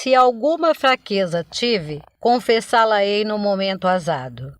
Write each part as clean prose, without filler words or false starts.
Se alguma fraqueza tive, confessá-la-ei no momento azado.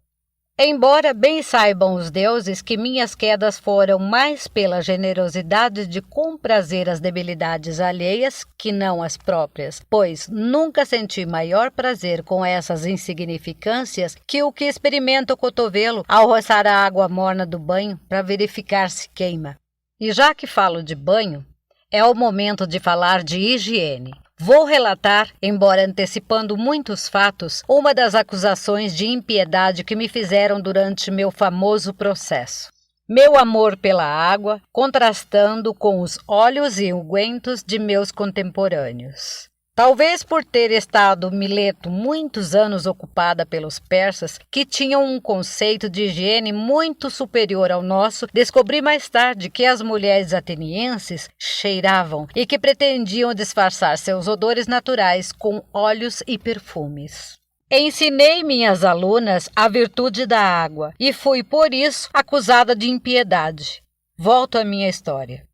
Embora bem saibam os deuses que minhas quedas foram mais pela generosidade de comprazer as debilidades alheias que não as próprias, pois nunca senti maior prazer com essas insignificâncias que o que experimenta o cotovelo ao roçar a água morna do banho para verificar se queima. E já que falo de banho, é o momento de falar de higiene. Vou relatar, embora antecipando muitos fatos, uma das acusações de impiedade que me fizeram durante meu famoso processo. Meu amor pela água, contrastando com os óleos e ungüentos de meus contemporâneos. Talvez por ter estado Mileto muitos anos ocupada pelos persas, que tinham um conceito de higiene muito superior ao nosso, descobri mais tarde que as mulheres atenienses cheiravam e que pretendiam disfarçar seus odores naturais com óleos e perfumes. Ensinei minhas alunas a virtude da água e fui, por isso, acusada de impiedade. Volto à minha história.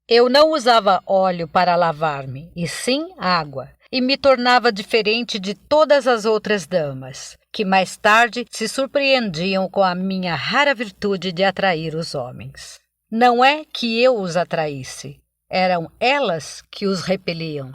Eu não usava óleo para lavar-me, e sim água. E me tornava diferente de todas as outras damas, que mais tarde se surpreendiam com a minha rara virtude de atrair os homens. Não é que eu os atraísse, eram elas que os repeliam.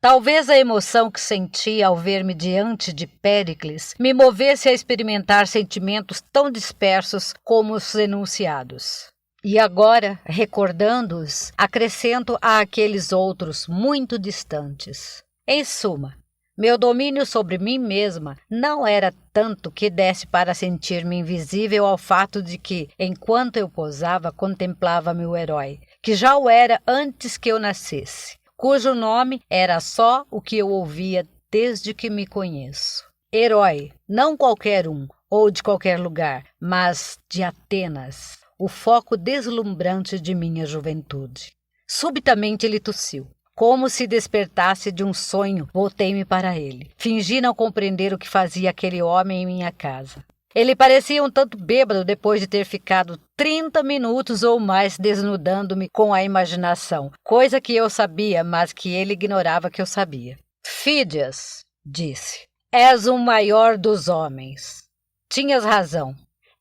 Talvez a emoção que senti ao ver-me diante de Péricles me movesse a experimentar sentimentos tão dispersos como os enunciados. E agora, recordando-os, acrescento a aqueles outros muito distantes. Em suma, meu domínio sobre mim mesma não era tanto que desse para sentir-me invisível ao fato de que, enquanto eu posava, contemplava meu herói, que já o era antes que eu nascesse, cujo nome era só o que eu ouvia desde que me conheço. Herói, não qualquer um, ou de qualquer lugar, mas de Atenas, o foco deslumbrante de minha juventude. Subitamente ele tossiu. Como se despertasse de um sonho, voltei-me para ele. Fingi não compreender o que fazia aquele homem em minha casa. Ele parecia um tanto bêbado depois de ter ficado 30 minutos ou mais desnudando-me com a imaginação, coisa que eu sabia, mas que ele ignorava que eu sabia. Fídias, disse, és o maior dos homens. Tinhas razão.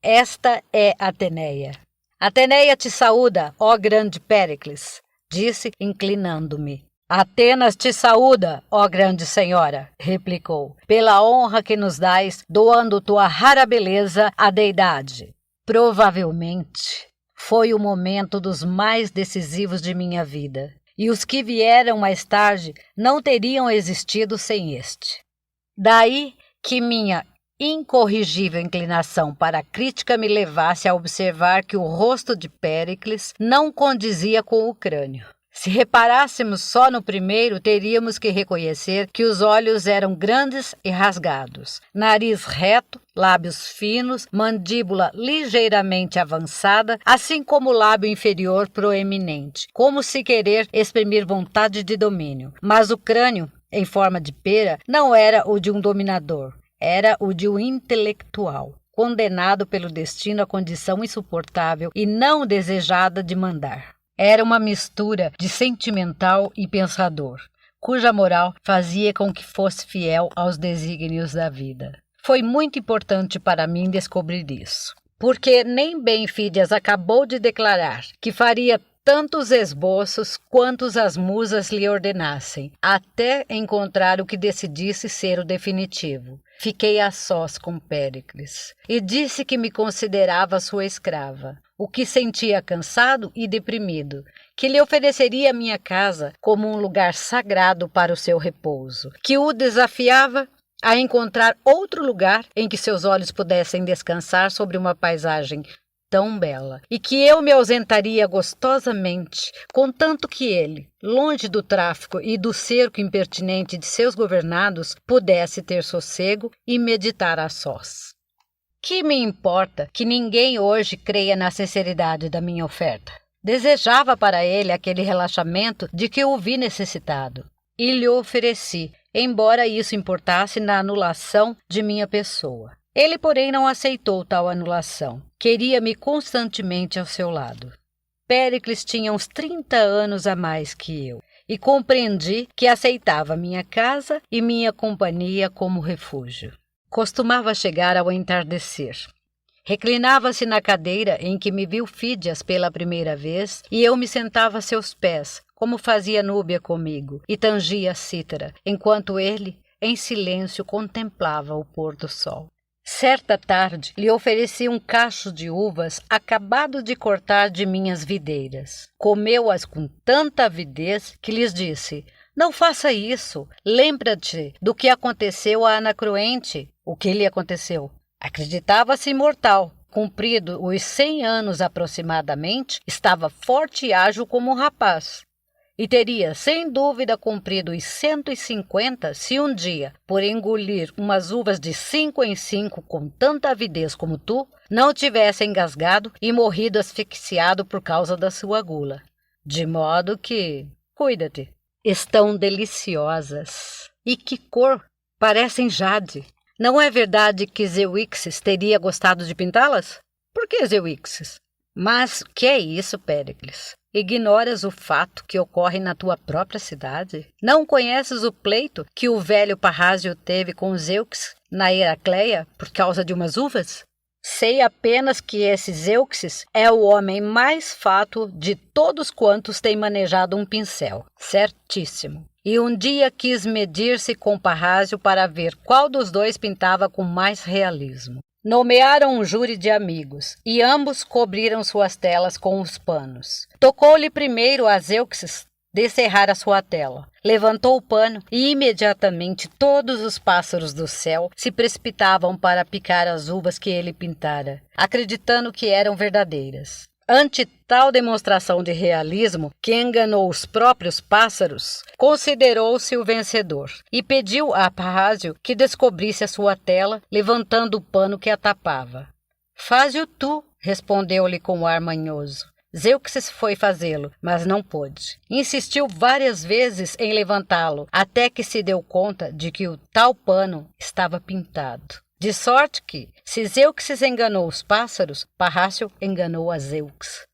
Esta é Ateneia. Ateneia te saúda, ó grande Péricles, disse, inclinando-me. Atenas te saúda, ó grande senhora, replicou, pela honra que nos dais, doando tua rara beleza à deidade. Provavelmente foi o momento dos mais decisivos de minha vida, e os que vieram mais tarde não teriam existido sem este. Daí que minha incorrigível inclinação para a crítica me levasse a observar que o rosto de Péricles não condizia com o crânio. Se reparássemos só no primeiro, teríamos que reconhecer que os olhos eram grandes e rasgados, nariz reto, lábios finos, mandíbula ligeiramente avançada, assim como o lábio inferior proeminente, como se querer exprimir vontade de domínio. Mas o crânio, em forma de pera, não era o de um dominador. Era o de um intelectual, condenado pelo destino à condição insuportável e não desejada de mandar. Era uma mistura de sentimental e pensador, cuja moral fazia com que fosse fiel aos desígnios da vida. Foi muito importante para mim descobrir isso, porque nem bem Fídias acabou de declarar que faria tantos esboços quantos as musas lhe ordenassem, até encontrar o que decidisse ser o definitivo. Fiquei a sós com Péricles e disse que me considerava sua escrava, o que sentia cansado e deprimido, que lhe ofereceria minha casa como um lugar sagrado para o seu repouso, que o desafiava a encontrar outro lugar em que seus olhos pudessem descansar sobre uma paisagem tão bela, e que eu me ausentaria gostosamente, contanto que ele, longe do tráfico e do cerco impertinente de seus governados, pudesse ter sossego e meditar a sós. Que me importa que ninguém hoje creia na sinceridade da minha oferta? Desejava para ele aquele relaxamento de que o vi necessitado, e lhe ofereci, embora isso importasse na anulação de minha pessoa. Ele, porém, não aceitou tal anulação. Queria-me constantemente ao seu lado. Péricles tinha uns 30 anos a mais que eu, e compreendi que aceitava minha casa e minha companhia como refúgio. Costumava chegar ao entardecer. Reclinava-se na cadeira em que me viu Fídias pela primeira vez e eu me sentava a seus pés, como fazia Núbia comigo, e tangia a cítara, enquanto ele, em silêncio, contemplava o pôr do sol. Certa tarde, lhe ofereci um cacho de uvas acabado de cortar de minhas videiras. Comeu-as com tanta avidez que lhes disse: não faça isso. Lembra-te do que aconteceu a Anacroente. O que lhe aconteceu? Acreditava-se imortal. Cumprido os 100 anos aproximadamente, estava forte e ágil como um rapaz. E teria, sem dúvida, cumprido os 150 se um dia, por engolir umas uvas de 5 em 5 com tanta avidez como tu, não tivesse engasgado e morrido asfixiado por causa da sua gula. De modo que, cuida-te. Estão deliciosas. E que cor! Parecem jade. Não é verdade que Zeuxis teria gostado de pintá-las? Por que Zeuxis? Mas que é isso, Péricles? Ignoras o fato que ocorre na tua própria cidade? Não conheces o pleito que o velho Parrásio teve com Zeuxis na Heracleia por causa de umas uvas? Sei apenas que esse Zeuxis é o homem mais fato de todos quantos tem manejado um pincel. Certíssimo. E um dia quis medir-se com Parrásio para ver qual dos dois pintava com mais realismo. Nomearam um júri de amigos, e ambos cobriram suas telas com os panos. Tocou-lhe primeiro a Zeuxis descerrar a sua tela. Levantou o pano e imediatamente todos os pássaros do céu se precipitavam para picar as uvas que ele pintara, acreditando que eram verdadeiras. Ante tal demonstração de realismo, que enganou os próprios pássaros, considerou-se o vencedor e pediu a Parrásio que descobrisse a sua tela, levantando o pano que a tapava. Faze-o tu, respondeu-lhe com ar manhoso. Zeuxis foi fazê-lo, mas não pôde. Insistiu várias vezes em levantá-lo, até que se deu conta de que o tal pano estava pintado. De sorte que, se Zeuxis enganou os pássaros, Parrásio enganou a Zeux.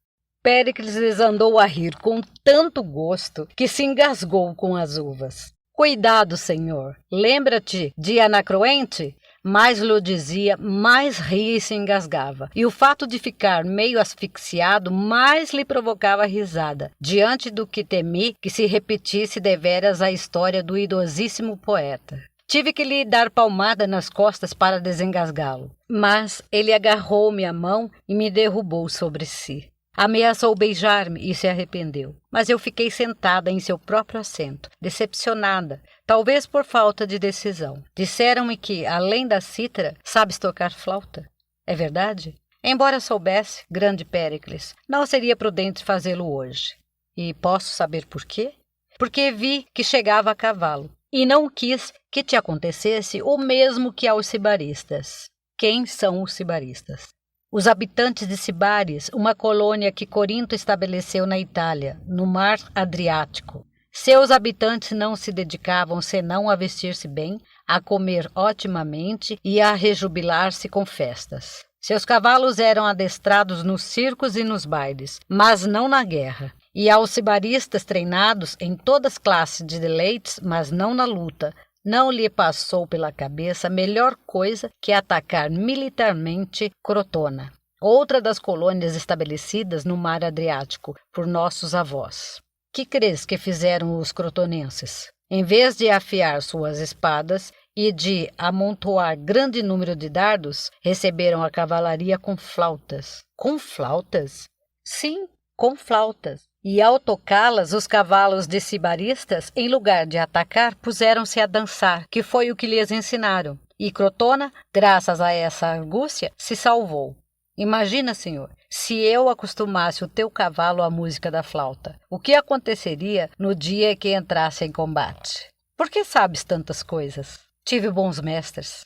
Péricles desandou a rir com tanto gosto que se engasgou com as uvas. Cuidado, senhor! Lembra-te de Anacroente? Mais lhe dizia, mais ria e se engasgava. E o fato de ficar meio asfixiado mais lhe provocava risada, diante do que temi que se repetisse deveras a história do idosíssimo poeta. Tive que lhe dar palmada nas costas para desengasgá-lo, mas ele agarrou-me a mão e me derrubou sobre si. Ameaçou beijar-me e se arrependeu, mas eu fiquei sentada em seu próprio assento, decepcionada, talvez por falta de decisão. Disseram-me que, além da cítara, sabes tocar flauta. É verdade? Embora soubesse, grande Péricles, não seria prudente fazê-lo hoje. E posso saber por quê? Porque vi que chegava a cavalo. E não quis que te acontecesse o mesmo que aos cibaristas. Quem são os cibaristas? Os habitantes de Cibaris, uma colônia que Corinto estabeleceu na Itália, no mar Adriático. Seus habitantes não se dedicavam senão a vestir-se bem, a comer otimamente e a rejubilar-se com festas. Seus cavalos eram adestrados nos circos e nos bailes, mas não na guerra. E aos cibaristas treinados em todas as classes de deleites, mas não na luta, não lhe passou pela cabeça melhor coisa que atacar militarmente Crotona, outra das colônias estabelecidas no mar Adriático por nossos avós. Que crês que fizeram os crotonenses? Em vez de afiar suas espadas e de amontoar grande número de dardos, receberam a cavalaria com flautas. Com flautas? Sim, com flautas. E ao tocá-las, os cavalos de cibaristas, em lugar de atacar, puseram-se a dançar, que foi o que lhes ensinaram. E Crotona, graças a essa argúcia, se salvou. Imagina, senhor, se eu acostumasse o teu cavalo à música da flauta, o que aconteceria no dia que entrasse em combate? Por que sabes tantas coisas? Tive bons mestres.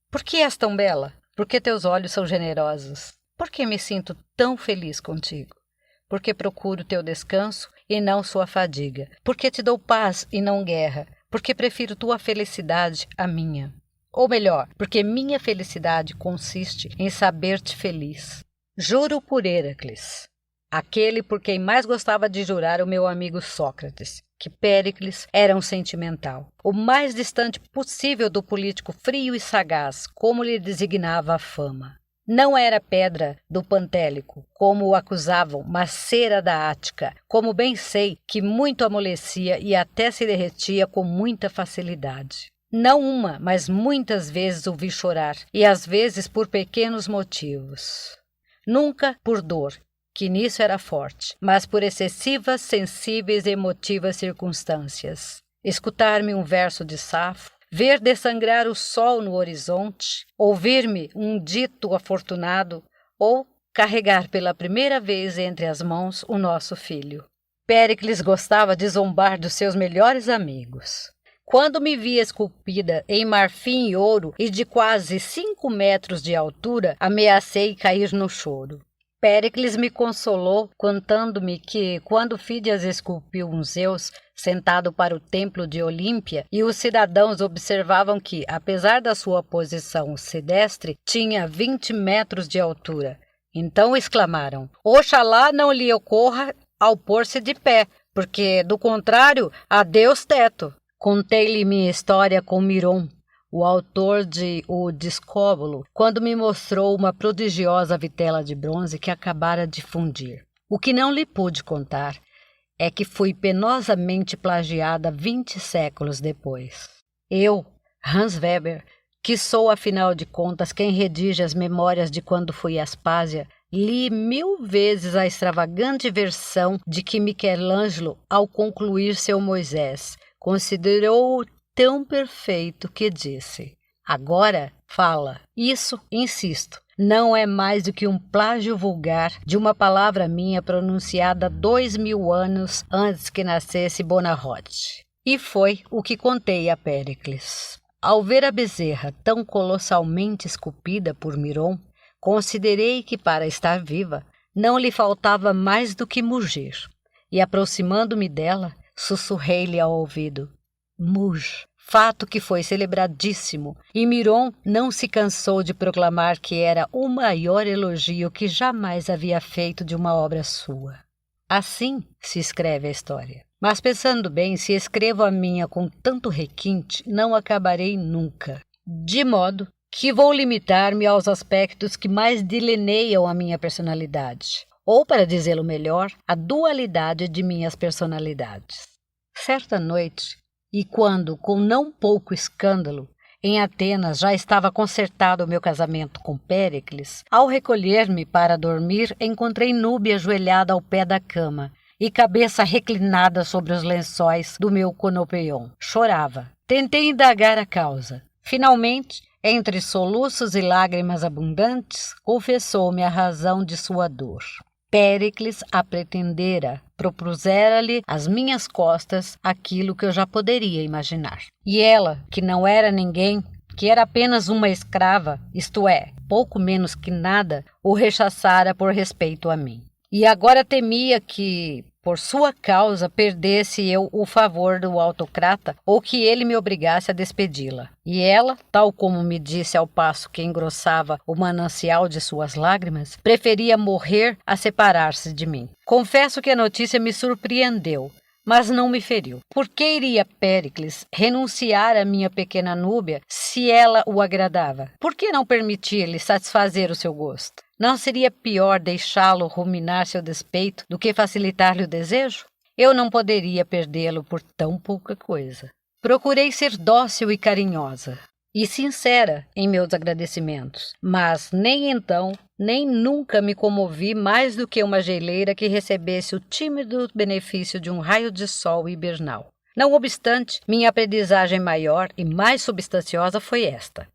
Por que és tão bela? Porque teus olhos são generosos. Por que me sinto tão feliz contigo? Porque procuro teu descanso e não sua fadiga. Porque te dou paz e não guerra. Porque prefiro tua felicidade à minha. Ou melhor, porque minha felicidade consiste em saber-te feliz. Juro por Heracles. aquele por quem mais gostava de jurar o meu amigo Sócrates, que Péricles era um sentimental, o mais distante possível do político frio e sagaz, como lhe designava a fama. Não era pedra do Pantélico, como o acusavam, mas cera da Ática, como bem sei que muito amolecia e até se derretia com muita facilidade. Não uma, mas muitas vezes o vi chorar, e às vezes por pequenos motivos. Nunca por dor, que nisso era forte, mas por excessivas, sensíveis e emotivas circunstâncias. Escutar-me um verso de Safo, ver dessangrar o sol no horizonte, ouvir-me um dito afortunado ou carregar pela primeira vez entre as mãos o nosso filho. Péricles gostava de zombar dos seus melhores amigos. Quando me via esculpida em marfim e ouro e de quase 5 metros de altura, ameacei cair no choro. Péricles me consolou, contando-me que, quando Fídias esculpiu um Zeus sentado para o templo de Olímpia, e os cidadãos observavam que, apesar da sua posição sedestre, tinha 20 metros de altura. Então exclamaram: Oxalá não lhe ocorra ao pôr-se de pé, porque, do contrário, adeus teto. Contei-lhe minha história com Miron, o autor de O Discóbulo, quando me mostrou uma prodigiosa vitela de bronze que acabara de fundir. O que não lhe pude contar é que fui penosamente plagiada 20 séculos depois. Eu, Hans Weber, que sou, afinal de contas, quem redige as memórias de quando fui Aspásia, li 1000 vezes a extravagante versão de que Michelangelo, ao concluir seu Moisés, considerou-o tão perfeito que disse: agora fala. Isso, insisto, não é mais do que um plágio vulgar de uma palavra minha pronunciada 2000 anos antes que nascesse Bonarotti. E foi o que contei a Péricles. Ao ver a bezerra tão colossalmente esculpida por Miron, considerei que, para estar viva, não lhe faltava mais do que mugir. E, aproximando-me dela, sussurrei-lhe ao ouvido: Muge. Fato que foi celebradíssimo, e Miron não se cansou de proclamar que era o maior elogio que jamais havia feito de uma obra sua. Assim se escreve a história. Mas pensando bem, se escrevo a minha com tanto requinte, não acabarei nunca. De modo que vou limitar-me aos aspectos que mais delineiam a minha personalidade, ou, para dizê-lo melhor, a dualidade de minhas personalidades. Certa noite, e quando, com não pouco escândalo, em Atenas já estava concertado o meu casamento com Péricles, ao recolher-me para dormir, encontrei Núbia ajoelhada ao pé da cama e cabeça reclinada sobre os lençóis do meu conopeion. Chorava. Tentei indagar a causa. Finalmente, entre soluços e lágrimas abundantes, confessou-me a razão de sua dor. Péricles a pretendera, propusera-lhe às minhas costas aquilo que eu já poderia imaginar. E ela, que não era ninguém, que era apenas uma escrava, isto é, pouco menos que nada, o rechaçara por respeito a mim. E agora temia que, por sua causa, perdesse eu o favor do autocrata ou que ele me obrigasse a despedi-la. E ela, tal como me disse ao passo que engrossava o manancial de suas lágrimas, preferia morrer a separar-se de mim. Confesso que a notícia me surpreendeu, mas não me feriu. Por que iria Péricles renunciar à minha pequena Núbia se ela o agradava? Por que não permitir-lhe satisfazer o seu gosto? Não seria pior deixá-lo ruminar seu despeito do que facilitar-lhe o desejo? Eu não poderia perdê-lo por tão pouca coisa. Procurei ser dócil e carinhosa, e sincera em meus agradecimentos, mas nem então, nem nunca me comovi mais do que uma geleira que recebesse o tímido benefício de um raio de sol hibernal. Não obstante, minha aprendizagem maior e mais substanciosa foi esta.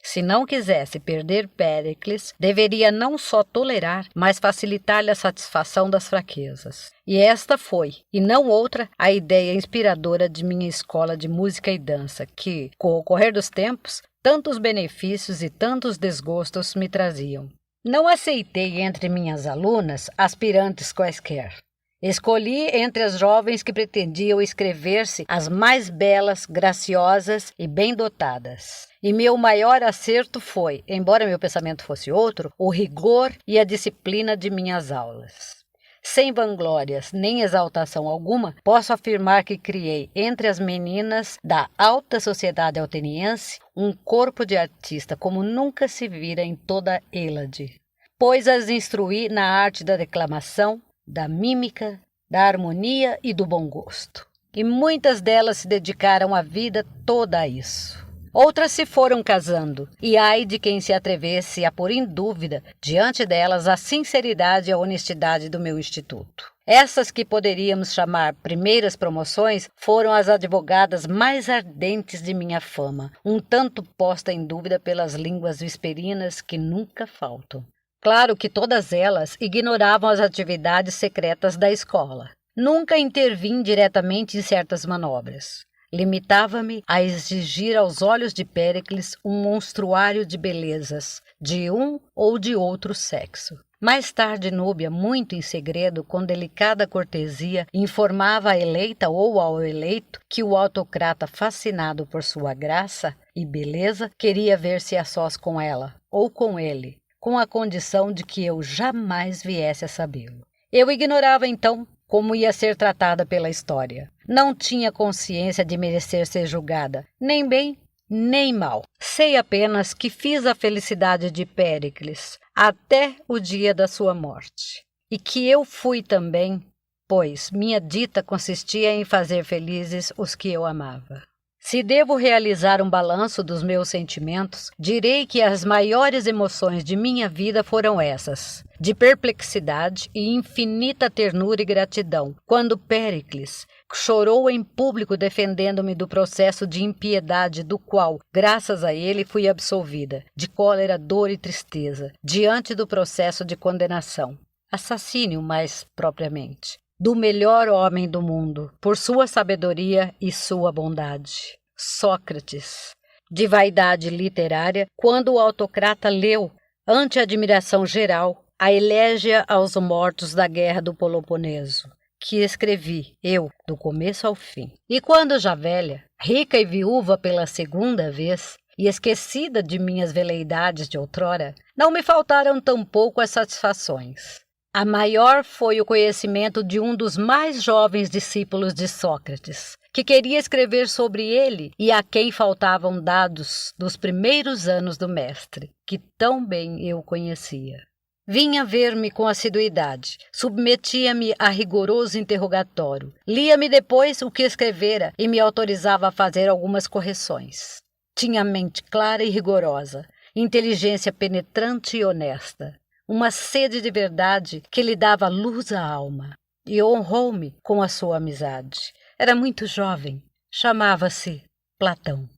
Se não quisesse perder Péricles, deveria não só tolerar, mas facilitar-lhe a satisfação das fraquezas. E esta foi, e não outra, a ideia inspiradora de minha escola de música e dança, que, com o correr dos tempos, tantos benefícios e tantos desgostos me traziam. Não aceitei entre minhas alunas aspirantes quaisquer. Escolhi entre as jovens que pretendiam escrever-se as mais belas, graciosas e bem dotadas. E meu maior acerto foi, embora meu pensamento fosse outro, o rigor e a disciplina de minhas aulas. Sem vanglórias nem exaltação alguma, posso afirmar que criei entre as meninas da alta sociedade alteniense um corpo de artista como nunca se vira em toda Hélade, pois as instruí na arte da declamação, da mímica, da harmonia e do bom gosto. E muitas delas se dedicaram a vida toda a isso. Outras se foram casando, e ai de quem se atrevesse a pôr em dúvida, diante delas, a sinceridade e a honestidade do meu instituto. Essas que poderíamos chamar primeiras promoções foram as advogadas mais ardentes de minha fama, um tanto posta em dúvida pelas línguas visperinas que nunca faltam. Claro que todas elas ignoravam as atividades secretas da escola. Nunca intervim diretamente em certas manobras. Limitava-me a exigir aos olhos de Péricles um monstruário de belezas, de um ou de outro sexo. Mais tarde, Núbia, muito em segredo, com delicada cortesia, informava a eleita ou ao eleito que o autocrata, fascinado por sua graça e beleza, queria ver-se a sós com ela, ou com ele, com a condição de que eu jamais viesse a sabê-lo. Eu ignorava, então, como ia ser tratada pela história. Não tinha consciência de merecer ser julgada, nem bem, nem mal. Sei apenas que fiz a felicidade de Péricles até o dia da sua morte. E que eu fui também, pois minha dita consistia em fazer felizes os que eu amava. Se devo realizar um balanço dos meus sentimentos, direi que as maiores emoções de minha vida foram essas, de perplexidade e infinita ternura e gratidão, quando Péricles chorou em público defendendo-me do processo de impiedade do qual, graças a ele, fui absolvida, de cólera, dor e tristeza, diante do processo de condenação, assassínio mais propriamente, do melhor homem do mundo, por sua sabedoria e sua bondade. Sócrates, de vaidade literária, quando o autocrata leu, ante a admiração geral, a elégia aos mortos da guerra do Peloponeso, que escrevi, eu, do começo ao fim. E quando já velha, rica e viúva pela segunda vez, e esquecida de minhas veleidades de outrora, não me faltaram tampouco as satisfações. A maior foi o conhecimento de um dos mais jovens discípulos de Sócrates, que queria escrever sobre ele e a quem faltavam dados dos primeiros anos do mestre, que tão bem eu conhecia. Vinha ver-me com assiduidade, submetia-me a rigoroso interrogatório, lia-me depois o que escrevera e me autorizava a fazer algumas correções. Tinha mente clara e rigorosa, inteligência penetrante e honesta, uma sede de verdade que lhe dava luz à alma, e honrou-me com a sua amizade. Era muito jovem, chamava-se Platão.